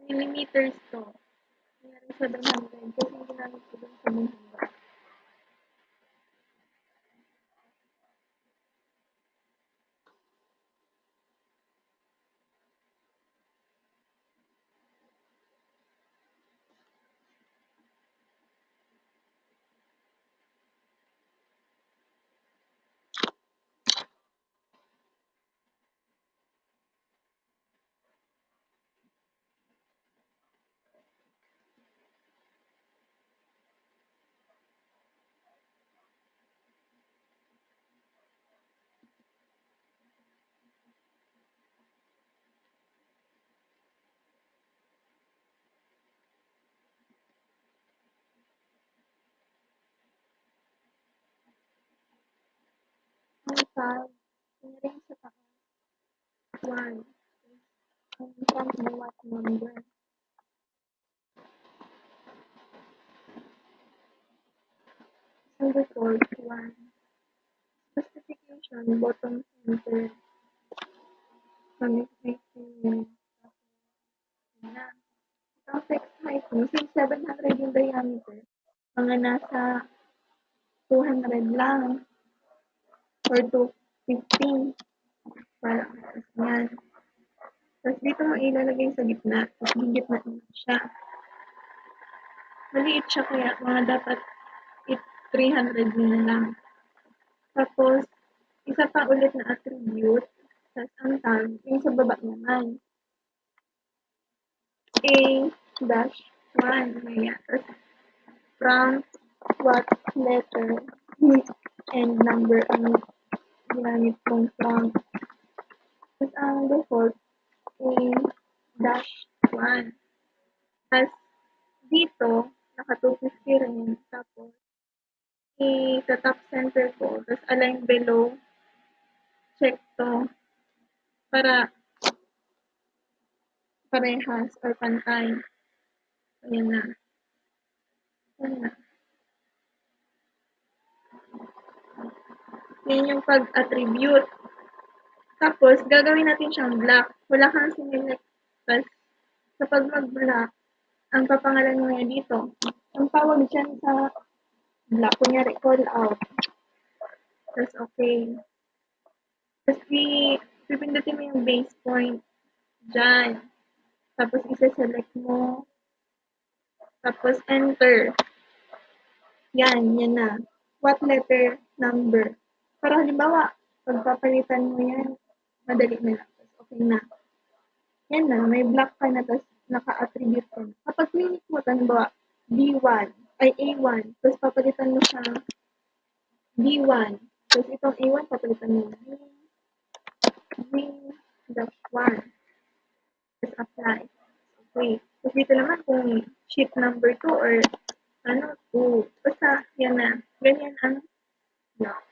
millimeters to. Nangyari 700 kasi ginamit ko dun sa Buhanga. Ang tag, nangyari sa taas. 1. Ang front mo, what number? Ang default, 1. Specification, bottom center. Connect yun. Na. Ang text height mo, since 700 yung diameter, mga nasa 200 lang or 250. Parang yan. Tapos dito mo ilalagay sa gitna. Tapos gigit na siya. Maliit siya kaya mga dapat 300 na lang. Tapos, isa pa ulit na attribute. Tapos ang tag, yung sa baba naman. A-1. Maya. Tapos, from what letter and number ang ginamit kong from. Tapos ang default, A-1. Tapos, dito, naka 250 rin. Tapos, i-top center ko. Tapos, align below. Check to. Para parehas or pantay. Ayan na. Ayan na. Yan yung pag-attribute. Tapos, gagawin natin siyang black. Wala kang sinilect. Tapos, kapag mag-black, ang papangalan mo yan dito. Ang tawag dyan sa black, kunyari, call out. Tapos, okay. Tapos, pipindutin mo yung base point dyan. Tapos, isa-select mo. Tapos, enter. Yan na. What letter, number. Para halimbawa, pagpapalitan mo yan, madali na lang. Okay na. Yan na, may black ka na, tapos naka-attribute ka na. Kapag clinic mo, halimbawa, B1, ay A1, tapos papalitan mo siya B1. Tapos itong A1, papalitan mo B-1. Tapos apply. Okay. Tapos dito naman kung sheet number 2 or 2. Basta, yan na. Ganyan ang block.